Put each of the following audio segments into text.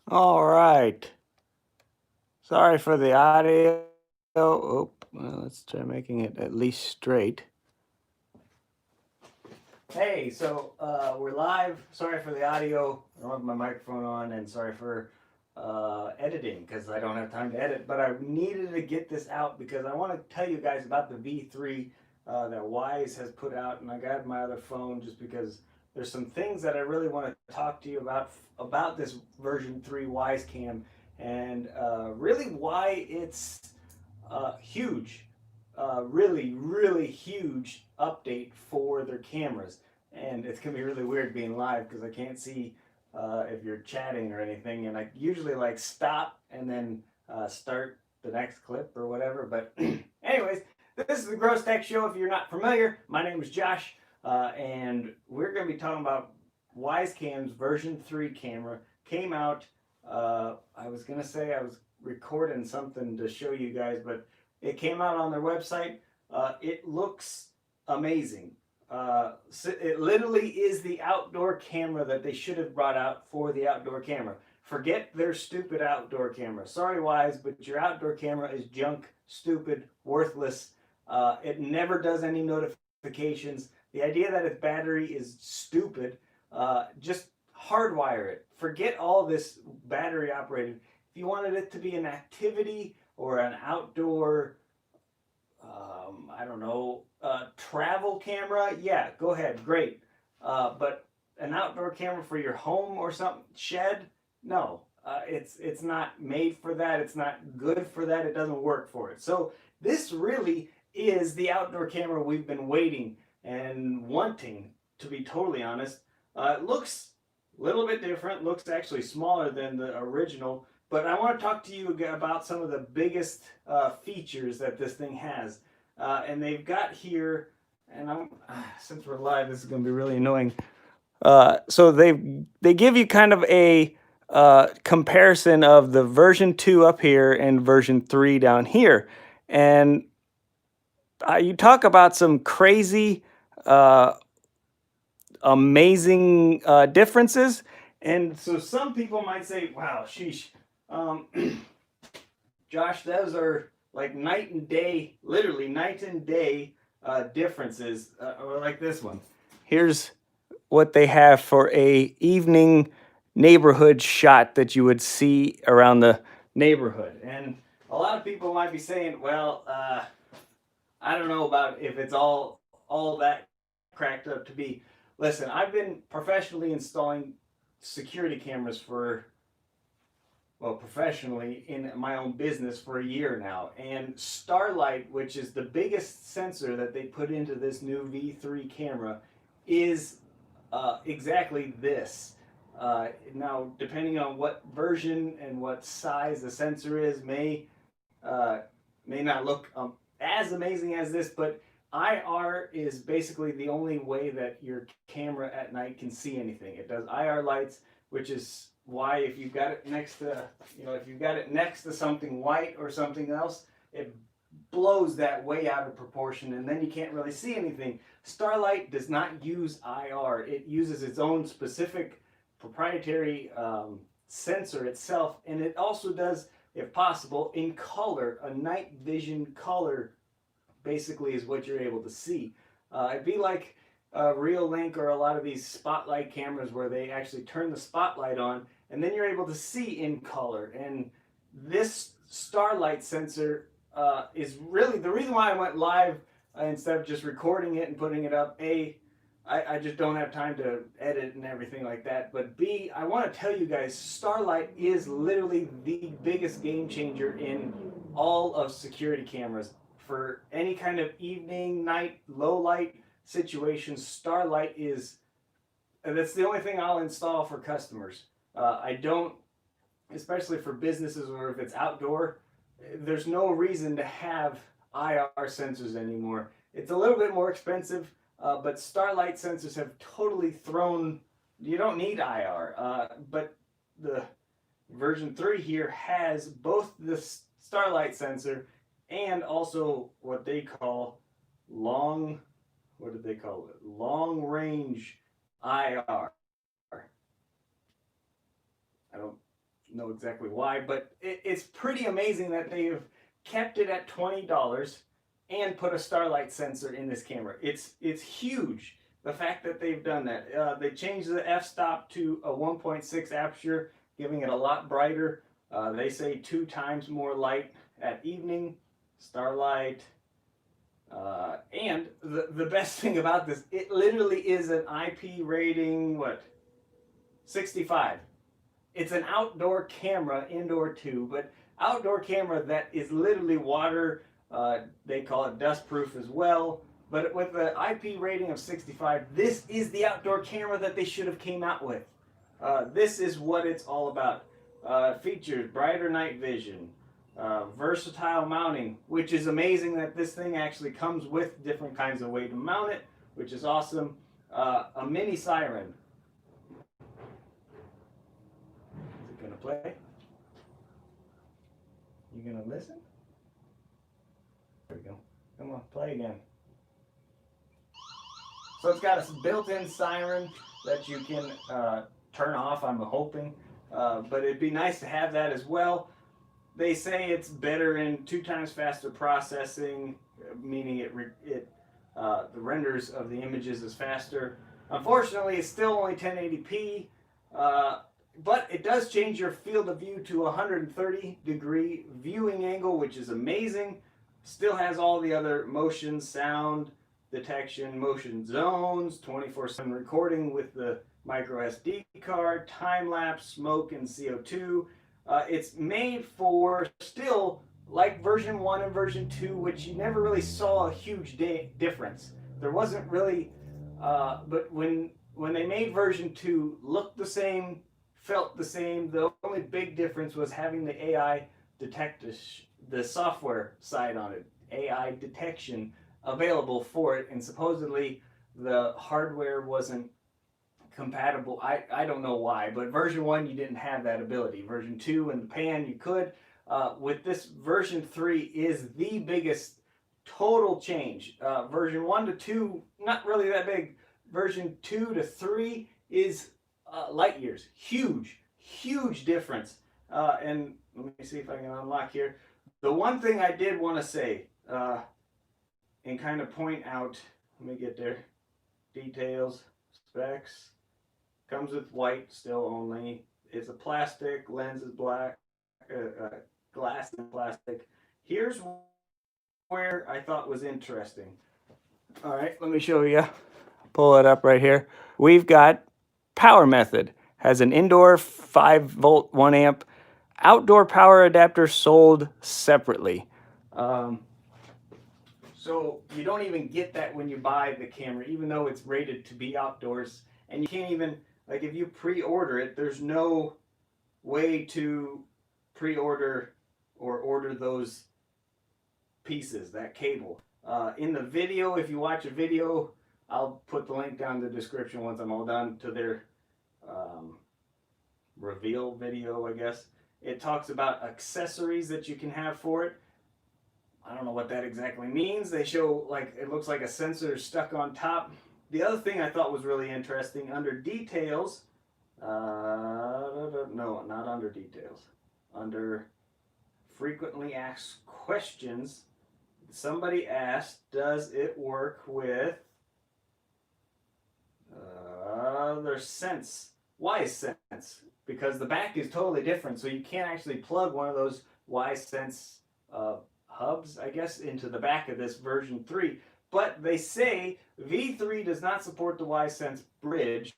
All right. Sorry for the audio. Oh, well, let's try making it at least straight. Hey, so we're live. Sorry for the audio. I don't have my microphone on, and sorry for editing because I don't have time to edit. But I needed to get this out because I want to tell you guys about the V3 that Wyze has put out, and I got my other phone just because there's some things that I really want to talk to you about this version 3 Wyze Cam, and really why it's huge, really, really huge update for their cameras. And it's gonna be really weird being live because I can't see if you're chatting or anything. And I usually like stop and then start the next clip or whatever. But anyways, this is the Gross Tech Show. If you're not familiar, my name is Josh, and we're gonna be talking about Wisecam's version 3 camera. Came out. I was gonna say I was recording something to show you guys, but it came out on their website. It looks amazing. It literally is the outdoor camera that they should have brought out for the outdoor camera. Forget their stupid outdoor camera. Sorry, Wyze, but your outdoor camera is junk, stupid, worthless. It never does any notifications. The idea that its battery is stupid. Just hardwire it. Forget all this battery operated. If you wanted it to be an activity or an outdoor, I don't know, travel camera, yeah, go ahead, great. But an outdoor camera for your home or something, shed, no. It's not made for that. It's not good for that. It doesn't work for it. So this really is the outdoor camera we've been waiting and wanting, to be totally honest. It looks a little bit different. Looks actually smaller than the original. But I want to talk to you about some of the biggest features that this thing has. And they've got here, and since we're live, this is going to be really annoying. So they give you kind of a comparison of the version 2 up here and version 3 down here. And you talk about some crazy, amazing differences. And so some people might say, wow, sheesh. Um, Josh, those are like night and day, literally night and day differences, or like this one. Here's what they have for a evening neighborhood shot that you would see around the neighborhood. And a lot of people might be saying, well, I don't know about if it's all that cracked up to be. Listen, I've been professionally installing security cameras for, well, professionally in my own business for a year now. And Starlight, which is the biggest sensor that they put into this new V3 camera, is exactly this. Now, depending on what version and what size the sensor is, uh, may not look as amazing as this, but IR is basically the only way that your camera at night can see anything. It does IR lights, which is why if you've got it next to, if you've got it next to something white or something else, it blows that way out of proportion, and then you can't really see anything. Starlight does not use IR. It uses its own specific proprietary sensor itself, and it also does, if possible, in color. A night vision color basically is what you're able to see. It'd be like a Reolink or a lot of these spotlight cameras where they actually turn the spotlight on and then you're able to see in color. And this Starlight sensor is really the reason why I went live instead of just recording it and putting it up. I just don't have time to edit and everything like that. But B, I want to tell you guys, Starlight is literally the biggest game changer in all of security cameras. For any kind of evening, night, low light situation, Starlight is, that's the only thing I'll install for customers. I don't, especially for businesses or if it's outdoor, there's no reason to have IR sensors anymore. It's a little bit more expensive, but Starlight sensors have totally thrown, you don't need IR. But the version 3 here has both the Starlight sensor and also what they call what did they call it? Long range IR. I don't know exactly why, but it's pretty amazing that they've kept it at $20 and put a Starlight sensor in this camera. It's huge. The fact that they've done that. They changed the f-stop to a 1.6 aperture, giving it a lot brighter. They say 2 times more light at evening. Starlight. And the best thing about this, it literally is an IP rating, what? 65. It's an outdoor camera, indoor too, but outdoor camera that is literally water. They call it dust proof as well. But with the IP rating of 65, this is the outdoor camera that they should have came out with. This is what it's all about. Features brighter night vision, versatile mounting, which is amazing that this thing actually comes with different kinds of way to mount it, which is awesome. A mini Siren. Is it gonna play? You gonna listen? There we go. Come on, play again. So it's got a built-in siren that you can turn off, I'm hoping. But it'd be nice to have that as well. They say it's better in 2 times faster processing, meaning the renders of the images is faster. Unfortunately, it's still only 1080p, but it does change your field of view to 130-degree viewing angle, which is amazing. Still has all the other motion, sound detection, motion zones, 24/7 recording with the micro SD card, time lapse, smoke, and CO2. It's made for still like version 1 and version 2, which you never really saw a huge difference. There wasn't really, but when they made version 2, looked the same, felt the same. The only big difference was having the AI detect the software side on it, AI detection available for it, and supposedly the hardware wasn't compatible. I don't know why, but version 1 you didn't have that ability. Version 2 and the pan you could. With this version 3 is the biggest total change. Version 1 to 2 not really that big. Version 2 to 3 is light years. Huge difference. And let me see if I can unlock here. The one thing I did want to say and kind of point out, let me get there. Details, specs. Comes with white still only. It's a plastic, lens is black, glass and plastic. Here's where I thought was interesting. All right, let me show you. Pull it up right here. We've got power method. Has an indoor 5-volt 1 amp. Outdoor power adapter sold separately. So you don't even get that when you buy the camera, even though it's rated to be outdoors. And you can't even, like if you pre-order it, there's no way to pre-order or order those pieces, that cable. In the video, if you watch a video, I'll put the link down in the description once I'm all done to their reveal video, I guess. It talks about accessories that you can have for it. I don't know what that exactly means. They show, like, it looks like a sensor stuck on top. The other thing I thought was really interesting, under details, no, not under details, under frequently asked questions, somebody asked, does it work with their Wyze Sense? Because the back is totally different, so you can't actually plug one of those Wyze Sense hubs, I guess, into the back of this version 3. But they say V3 does not support the Wyze Sense bridge,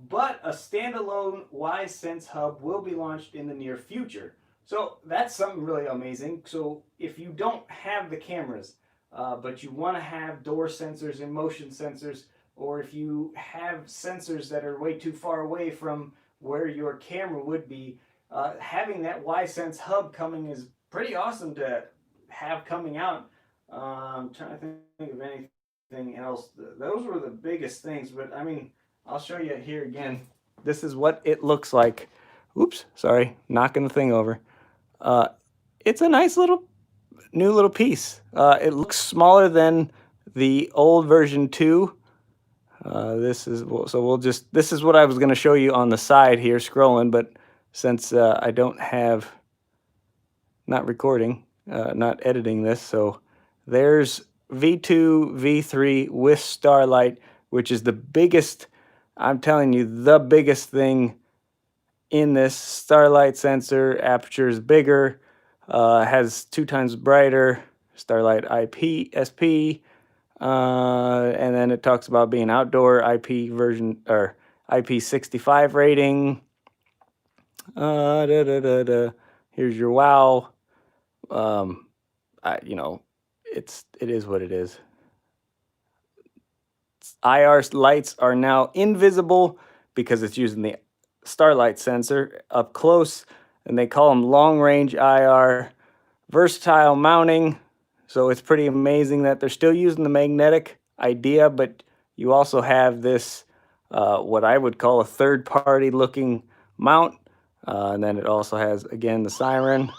but a standalone Wyze Sense hub will be launched in the near future. So that's something really amazing. So if you don't have the cameras, but you want to have door sensors and motion sensors, or if you have sensors that are way too far away from where your camera would be, having that Wyze Sense hub coming is pretty awesome to have coming out. I'm trying to think of anything else. Those were the biggest things, but I mean, I'll show you here again. This is what it looks like. Oops, sorry, knocking the thing over. It's a nice new little piece. It looks smaller than the old version 2. This is what I was going to show you on the side here scrolling, but since I don't have, not recording, not editing this. So there's V2, V3 with Starlight, which is the biggest, I'm telling you, the biggest thing in this. Starlight sensor, aperture is bigger, has 2 times brighter, Starlight IPSP, and then it talks about being outdoor IP version, or IP65 rating. Here's your wow. You know, it is what it is. IR lights are now invisible because it's using the Starlight sensor up close, and they call them long range IR. Versatile mounting, so it's pretty amazing that they're still using the magnetic idea, but you also have this what I would call a third party looking mount, and then it also has, again, the Siren,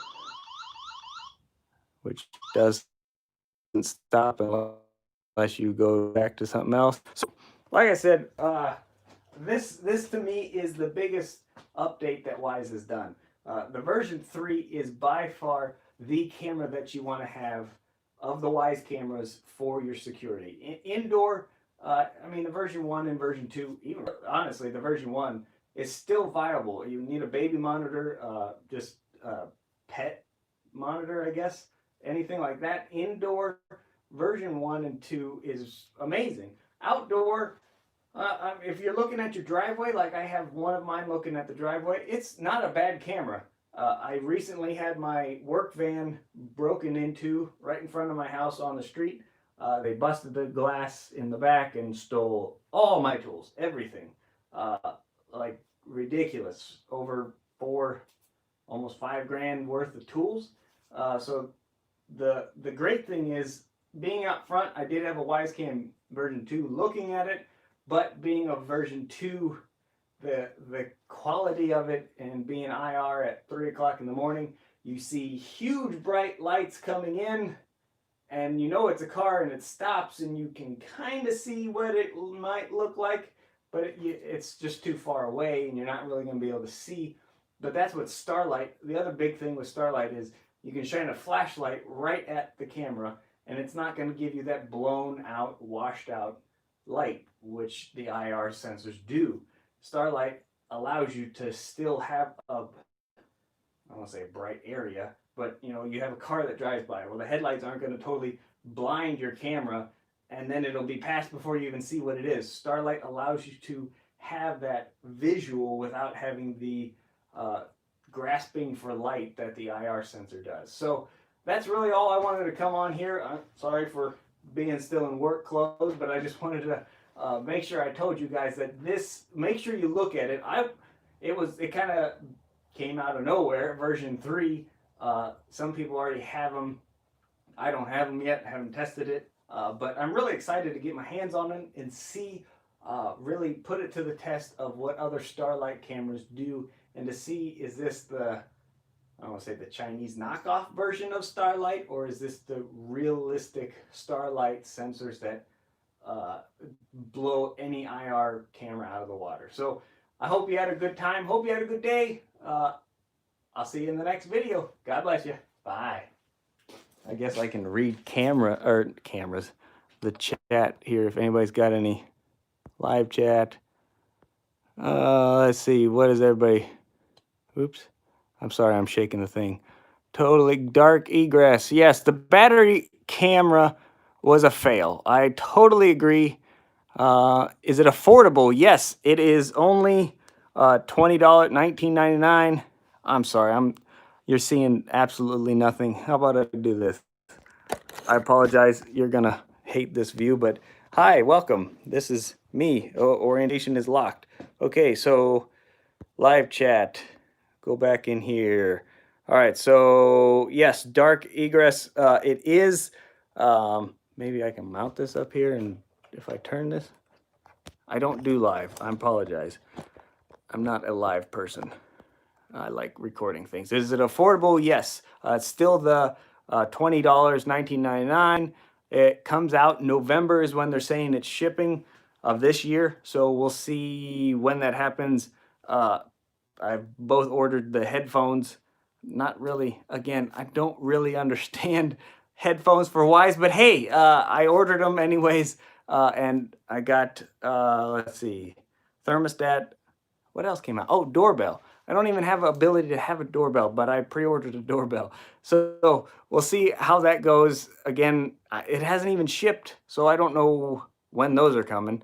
which doesn't stop unless you go back to something else. So like I said, this to me is the biggest update that Wyze has done. The version 3 is by far the camera that you want to have of the Wyze cameras for your security. Indoor, I mean, the version 1 and version 2, even honestly, the version 1 is still viable. You need a baby monitor, just pet monitor, I guess, anything like that. Indoor, version 1 and 2 is amazing. Outdoor, if you're looking at your driveway, like I have one of mine looking at the driveway, it's not a bad camera. I recently had my work van broken into right in front of my house on the street. They busted the glass in the back and stole all my tools, everything. Uh, like ridiculous, over almost $5,000 worth of tools. So the great thing is, being out front, I did have a Wisecam version 2 looking at it, but being a version 2, the quality of it, and being IR at 3 o'clock in the morning, you see huge bright lights coming in, and you know it's a car, and it stops, and you can kind of see what it might look like, but it's just too far away, and you're not really going to be able to see. But that's what Starlight, the other big thing with Starlight is you can shine a flashlight right at the camera, and it's not going to give you that blown out, washed out light, which the IR sensors do. Starlight allows you to still have a, I don't want to say a bright area, but you know, you have a car that drives by. Well, the headlights aren't going to totally blind your camera, and then it'll be past before you even see what it is. Starlight allows you to have that visual without having the grasping for light that the IR sensor does. So that's really all I wanted to come on here. I'm sorry for being still in work clothes, but I just wanted to make sure I told you guys that this. Make sure you look at it. It kind of came out of nowhere. Version 3. Some people already have them. I don't have them yet. I haven't tested it, but I'm really excited to get my hands on them and see. Really put it to the test of what other Starlight cameras do, and to see, is this the, I don't want to say the Chinese knockoff version of Starlight, or is this the realistic Starlight sensors that blow any IR camera out of the water? So I hope you had a good time. Hope you had a good day. I'll see you in the next video. God bless you. Bye. I guess I can read cameras, the chat here, if anybody's got any live chat. Let's see, what is everybody? Oops, I'm sorry, I'm shaking the thing. Totally dark egress. Yes, the battery camera was a fail. I totally agree. Is it affordable? Yes, it is only $20, $19.99. I'm sorry, you're seeing absolutely nothing. How about I do this? I apologize, you're gonna hate this view, but hi, welcome. This is me. Orientation is locked. Okay, so live chat. Go back in here. All right, so yes, dark egress. It is. Maybe I can mount this up here, and if I turn this, I don't do live. I apologize. I'm not a live person. I like recording things. Is it affordable? Yes. It's still the $20, $19.99. It comes out November is when they're saying it's shipping of this year. So we'll see when that happens. I've both ordered the headphones. Not really, again, I don't really understand headphones for Wyze, but hey, I ordered them anyways, and I got, let's see, thermostat. What else came out? Oh, doorbell. I don't even have the ability to have a doorbell, but I pre-ordered a doorbell. So we'll see how that goes. Again, it hasn't even shipped, so I don't know when those are coming.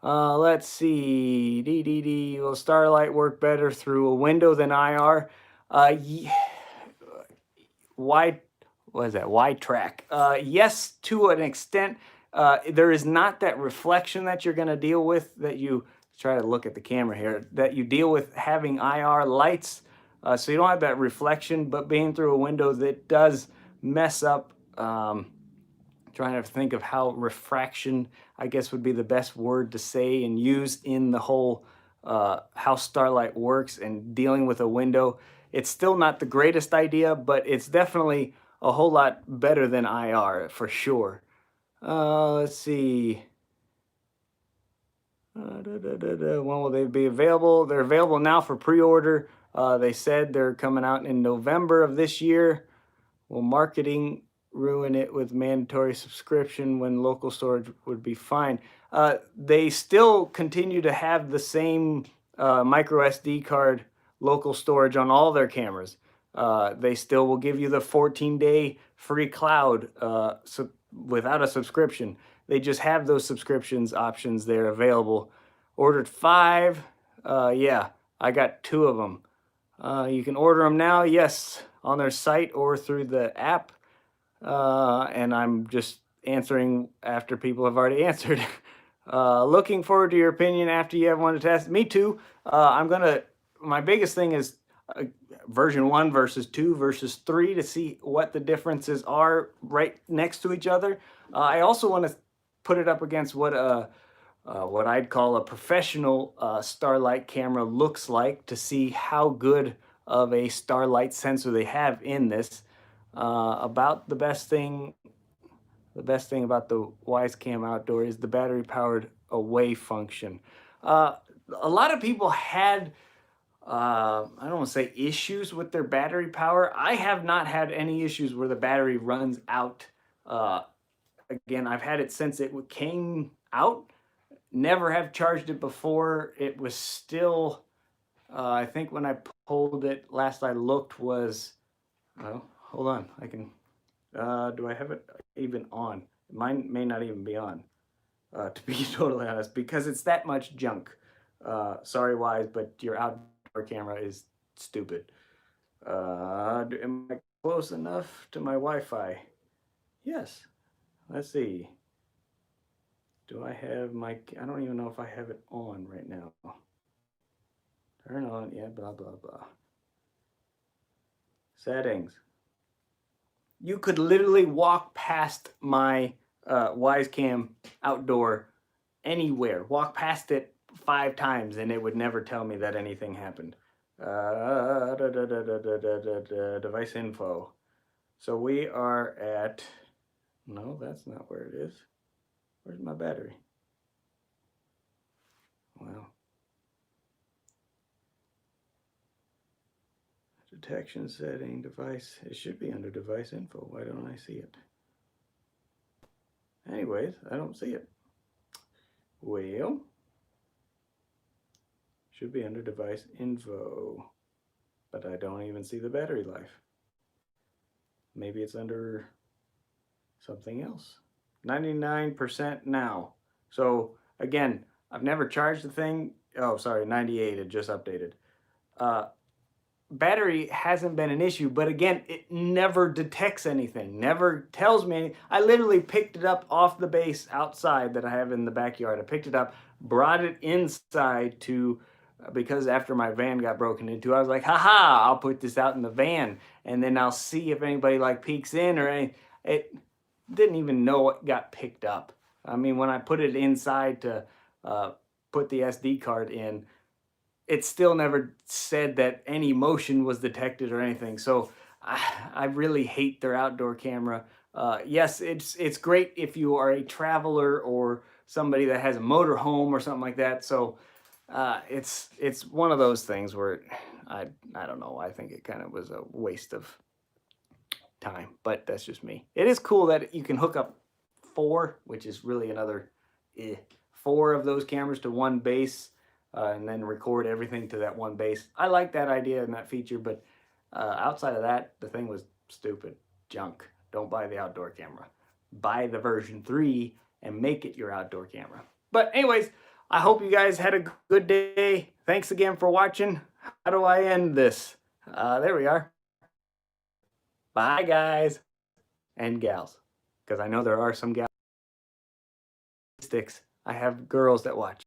Let's see. Will Starlight work better through a window than IR? Wide, what is that? Wide track. Yes, to an extent. There is not that reflection that you're going to deal with that you try to look at the camera here, that you deal with having IR lights. So you don't have that reflection, but being through a window that does mess up. Trying to think of how refraction, I guess, would be the best word to say and use in the whole how Starlight works and dealing with a window. It's still not the greatest idea, but it's definitely a whole lot better than IR for sure. Let's see. When will they be available? They're available now for pre-order. They said they're coming out in November of this year. Will marketing ruin it with mandatory subscription when local storage would be fine? They still continue to have the same micro SD card local storage on all their cameras. They still will give you the 14-day free cloud without a subscription. They just have those subscriptions options there available. Ordered 5. Yeah, I got 2 of them. You can order them now, yes, on their site or through the app. And I'm just answering after people have already answered. Looking forward to your opinion after you have one to test. Me too. My biggest thing is version 1 versus 2 versus 3 to see what the differences are right next to each other. I also want to put it up against what I'd call a professional Starlight camera looks like to see how good of a Starlight sensor they have in this. About the best thing about the Wyze Cam Outdoor is the battery powered away function. A lot of people had I don't want to say issues with their battery power. I have not had any issues where the battery runs out. Again, I've had it since it came out. Never have charged it before. It was still, I think when I pulled it, last I looked was, well, hold on, I can, do I have it even on? Mine may not even be on, to be totally honest, because it's that much junk. Sorry, Wyze, but your outdoor camera is stupid. Am I close enough to my Wi-Fi? Yes. Let's see. Do I have my, I don't even know if I have it on right now. Turn on, yeah, blah, blah, blah. Settings. You could literally walk past my Wyze Cam Outdoor anywhere. Walk past it 5 times and it would never tell me that anything happened. Device info. So we are at, no, that's not where it is. Where's my battery? Well, detection setting, device. It should be under device info. Why don't I see it? Anyways, I don't see it. Well, should be under device info, but I don't even see the battery life. Maybe it's under something else. 99% now. So again, I've never charged the thing. Oh, sorry, 98, it just updated. Battery hasn't been an issue, but again, it never detects anything, never tells me anything. I literally picked it up off the base outside that I have in the backyard. I picked it up, brought it inside to, because after my van got broken into, I was like, haha, I'll put this out in the van and then I'll see if anybody like peeks in or anything. It didn't even know it got picked up. I mean, when I put it inside to put the SD card in, it still never said that any motion was detected or anything. So I really hate their outdoor camera. Yes, it's great if you are a traveler or somebody that has a motor home or something like that. So it's one of those things where I don't know. I think it kind of was a waste of time, but that's just me. It is cool that you can hook up 4, which is really another 4 of those cameras to one base, and then record everything to that one base. I like that idea and that feature, but outside of that, the thing was stupid junk. Don't buy the outdoor camera. Buy the version 3 and make it your outdoor camera. But anyways, I hope you guys had a good day. Thanks again for watching. How do I end this? There we are. Bye, guys and gals, because I know there are some gals. Sticks. I have girls that watch.